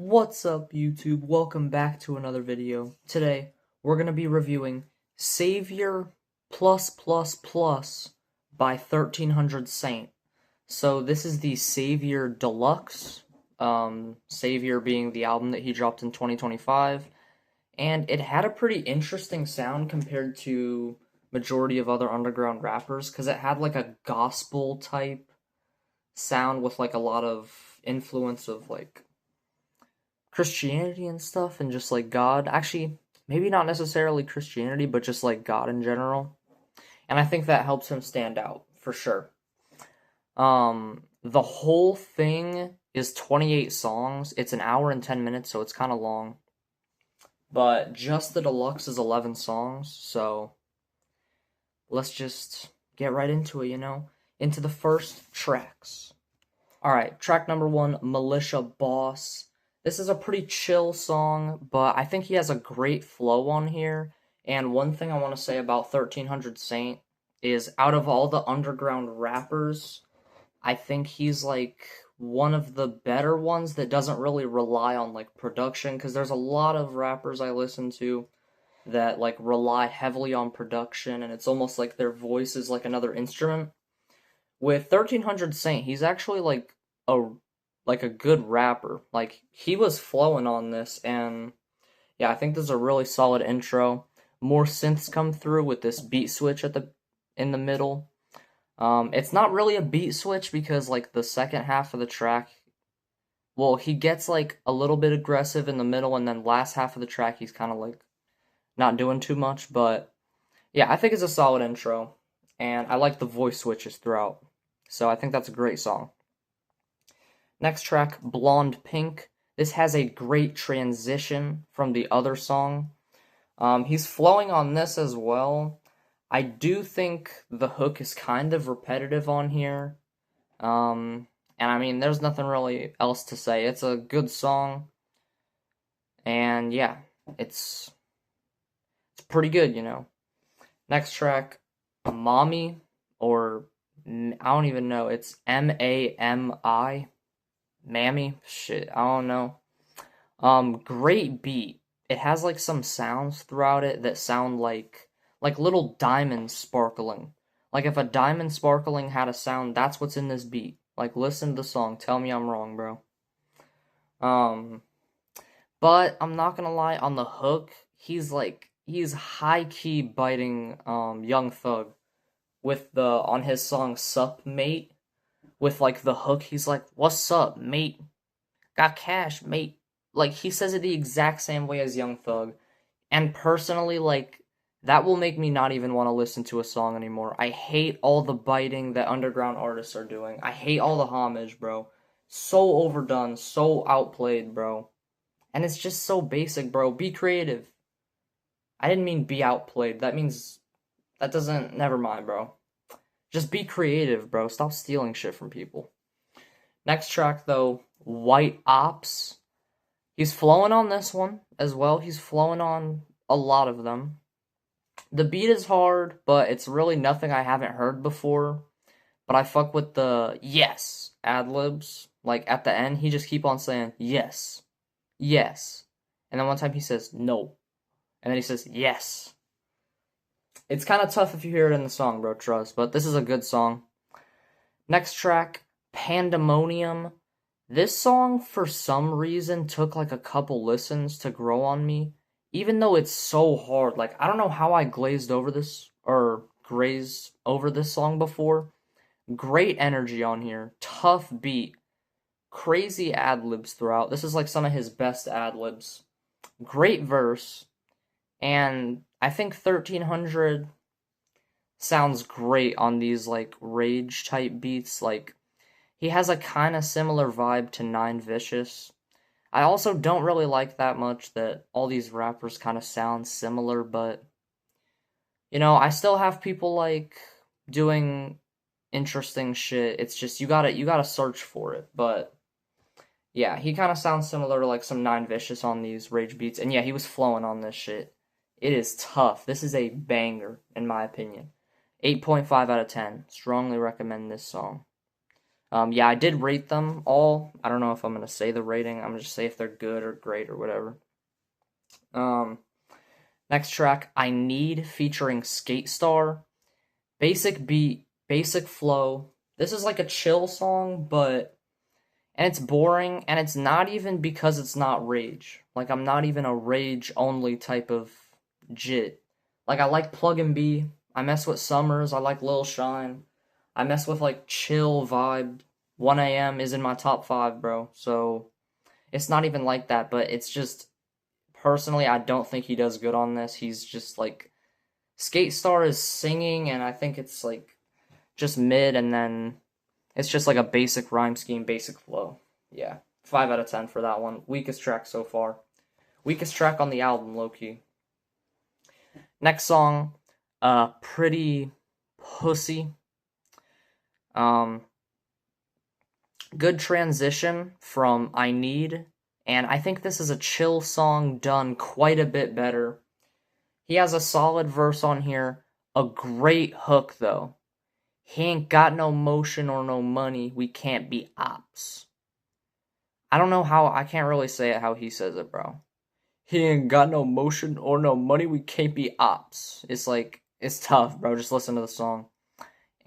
What's up, YouTube? Welcome back to another video. Today, we're going to be reviewing Savior Plus Plus Plus by 1300 Saint. So this is the Savior Deluxe, Savior being the album that he dropped in 2025, and it had a pretty interesting sound compared to majority of other underground rappers, because it had like a gospel type sound with like a lot of influence of like Christianity and stuff, and just like God. Actually, maybe not necessarily Christianity, but just like God in general. And I think that helps him stand out for sure. The whole thing is 28 songs. It's an hour and 10 minutes, so it's kind of long. But just the deluxe is 11 songs, so let's just get right into it, into the first tracks. Alright, track number 1, Militia Boss. This is a pretty chill song, but I think he has a great flow on here. And one thing I want to say about 1300 Saint is out of all the underground rappers, I think he's like one of the better ones that doesn't really rely on like production, because there's a lot of rappers I listen to that like rely heavily on production, and it's almost like their voice is like another instrument. With 1300 Saint, he's actually a good rapper. Like, he was flowing on this, and yeah, I think this is a really solid intro. More synths come through with this beat switch in the middle. It's not really a beat switch because like the second half of the track, well, he gets like a little bit aggressive in the middle, and then last half of the track he's kind of like not doing too much, but yeah, I think it's a solid intro, and I like the voice switches throughout. So I think that's a great song. Next track, Blonde Pink. This has a great transition from the other song. He's flowing on this as well. I do think the hook is kind of repetitive on here. And I mean, there's nothing really else to say. It's a good song. And yeah, it's pretty good, Next track, Mommy, or I don't even know. It's M-A-M-I. Mammy? Shit, I don't know. Great beat. It has like some sounds throughout it that sound like little diamonds sparkling. Like if a diamond sparkling had a sound, that's what's in this beat. Like, listen to the song. Tell me I'm wrong, bro. But I'm not gonna lie, on the hook, he's high key biting Young Thug with on his song Sup Mate. With like the hook, he's like, "What's up, mate? Got cash, mate." Like, he says it the exact same way as Young Thug. And personally, like, that will make me not even want to listen to a song anymore. I hate all the biting that underground artists are doing. I hate all the homage, bro. So overdone, so outplayed, bro. And it's just so basic, bro. Be creative. I didn't mean be outplayed. That doesn't, never mind, bro. Just be creative, bro. Stop stealing shit from people. Next track, though, White Ops. He's flowing on this one as well. He's flowing on a lot of them. The beat is hard, but it's really nothing I haven't heard before. But I fuck with the yes ad-libs. Like, at the end, he just keep on saying, yes, yes. And then one time he says, no. And then he says, yes. It's kind of tough if you hear it in the song, bro, trust. But this is a good song. Next track, Pandemonium. This song, for some reason, took like a couple listens to grow on me. Even though it's so hard. Like, I don't know how I glazed over this, or grazed over this song before. Great energy on here. Tough beat. Crazy ad-libs throughout. This is like some of his best ad-libs. Great verse. And I think 1300 sounds great on these like rage type beats. Like, he has a kind of similar vibe to Nine Vicious. I also don't really like that much that all these rappers kind of sound similar, but I still have people like doing interesting shit. It's just you gotta search for it. But yeah, he kind of sounds similar to like some Nine Vicious on these rage beats. And yeah, he was flowing on this shit. It is tough. This is a banger, in my opinion. 8.5 out of 10. Strongly recommend this song. Yeah, I did rate them all. I don't know if I'm gonna say the rating. I'm gonna just say if they're good or great or whatever. Um, Next track, I Need featuring Skate Star. Basic beat, basic flow. This is like a chill song, but and it's boring, and it's not even because it's not rage. Like I'm not even a rage only type of jit. Like I like Plug and B. I mess with Summers. I like Lil Shine. I mess with like chill vibe. 1 a.m. is in my top five, bro. So it's not even like that, but it's just personally, I don't think he does good on this. He's just like Skate Star is singing, and I think it's like just mid, and then it's just like a basic rhyme scheme, basic flow. Yeah, 5 out of 10 for that one. Weakest track so far. Weakest track on the album, low key. Next song, Pretty Pussy. Um, Good transition from I Need, and I think this is a chill song done quite a bit better. He has a solid verse on here, a great hook though. He ain't got no motion or no money, we can't be ops. I don't know how, I can't really say it how he says it, bro. He ain't got no motion or no money, we can't be ops. It's like, it's tough, bro. Just listen to the song.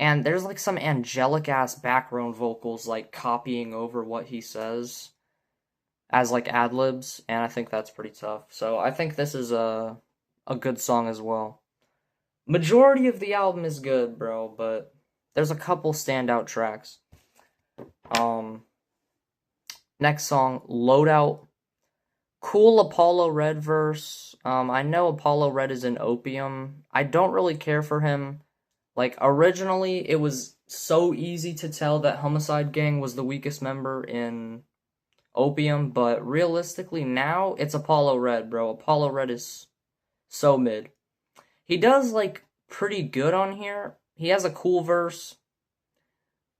And there's like some angelic ass background vocals like copying over what he says as like ad libs, and I think that's pretty tough. So I think this is a good song as well. Majority of the album is good, bro, but there's a couple standout tracks. Um Next song, Loadout. Cool Apollo Red verse. I know Apollo Red is in Opium. I don't really care for him. Like, originally, it was so easy to tell that Homicide Gang was the weakest member in Opium, but realistically, now, it's Apollo Red, bro. Apollo Red is so mid. He does, like, pretty good on here. He has a cool verse,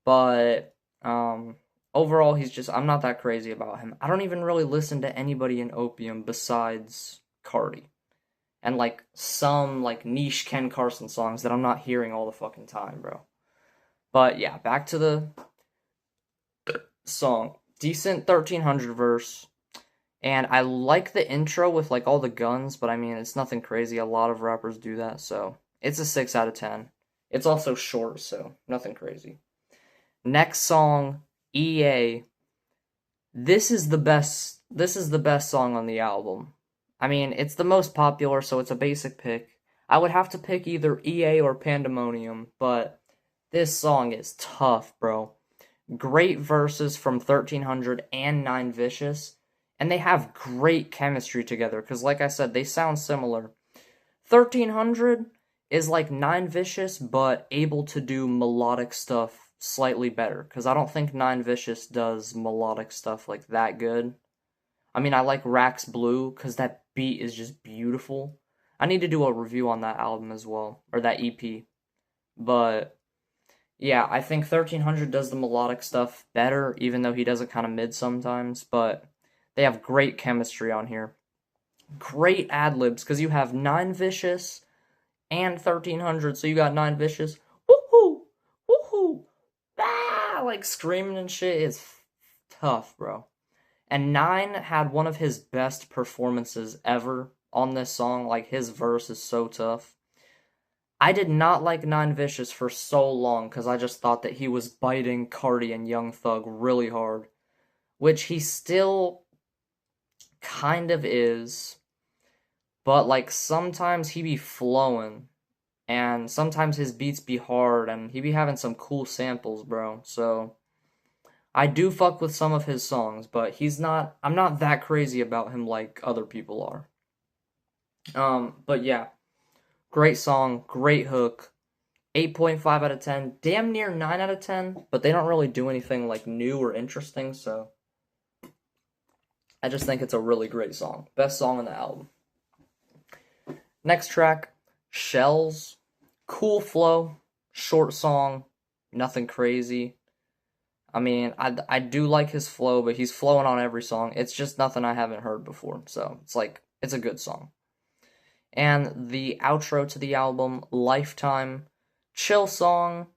but, overall, he's just, I'm not that crazy about him. I don't even really listen to anybody in Opium besides Cardi. And like some like niche Ken Carson songs that I'm not hearing all the fucking time, bro. But yeah, back to the song. Decent 1300 verse. And I like the intro with like all the guns, but I mean, it's nothing crazy. A lot of rappers do that, so it's a 6 out of 10. It's also short, so nothing crazy. Next song, EA. This is the best song on the album. I mean, it's the most popular, so it's a basic pick. I would have to pick either EA or Pandemonium, but this song is tough, bro. Great verses from 1300 and 9 Vicious, and they have great chemistry together, because like I said, they sound similar. 1300 is like 9 Vicious, but able to do melodic stuff slightly better, because I don't think 9 Vicious does melodic stuff like that good. I mean, I like Rax Blue because that beat is just beautiful. I need to do a review on that album as well, or that EP. But yeah, I think 1300 does the melodic stuff better, even though he does it kind of mid sometimes. But they have great chemistry on here. Great ad libs because you have 9 Vicious and 1300, so you got 9 Vicious. Woohoo! Woohoo! Ah! Like screaming and shit is tough, bro. And 9 had one of his best performances ever on this song. Like, his verse is so tough. I did not like 9 Vicious for so long because I just thought that he was biting Cardi and Young Thug really hard. Which he still kind of is. But, like, sometimes he be flowing. And sometimes his beats be hard. And he be having some cool samples, bro. So I do fuck with some of his songs, but I'm not that crazy about him like other people are. But yeah, great song, great hook, 8.5 out of 10, damn near 9 out of 10, but they don't really do anything like new or interesting, so I just think it's a really great song. Best song on the album. Next track, Shells, cool flow, short song, nothing crazy. I mean, I do like his flow, but he's flowing on every song. It's just nothing I haven't heard before, so it's like, it's a good song. And the outro to the album, Lifetime, chill song.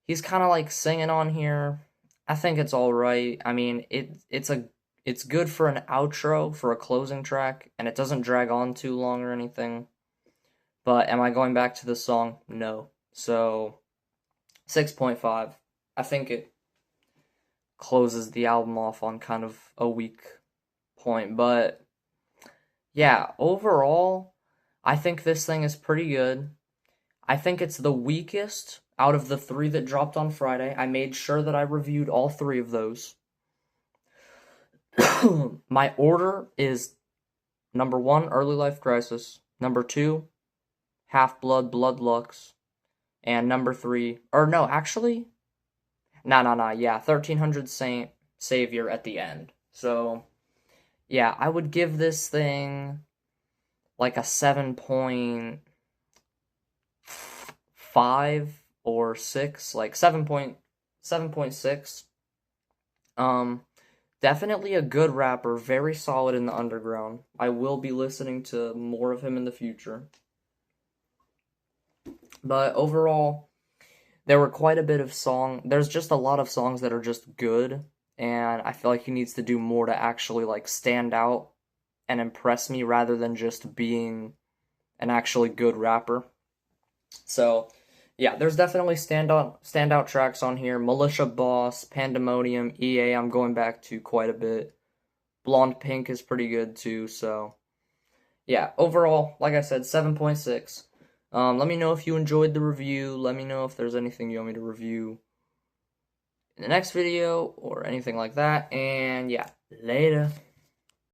He's kind of like singing on here. I think it's all right. I mean, it's good for an outro, for a closing track, and it doesn't drag on too long or anything. But am I going back to the song? No. So 6.5. I think it closes the album off on kind of a weak point, but yeah, overall, I think this thing is pretty good. I think it's the weakest out of the three that dropped on Friday. I made sure that I reviewed all three of those. My order is number 1, Early Life Crisis, number 2, Half Blood, Blood Lux, and number 3, or no, actually, yeah, 1300 Saint Savior at the end. So, yeah, I would give this thing like a 7.5 or 6, like 7.6. Definitely a good rapper, very solid in the underground. I will be listening to more of him in the future. But overall, there were quite a bit of there's just a lot of songs that are just good, and I feel like he needs to do more to actually like stand out and impress me rather than just being an actually good rapper. So, yeah, there's definitely standout tracks on here. Militia Boss, Pandemonium, EA I'm going back to quite a bit. Blonde Pink is pretty good too, so yeah, overall, like I said, 7.6. Let me know if you enjoyed the review. Let me know if there's anything you want me to review in the next video or anything like that. And yeah, later.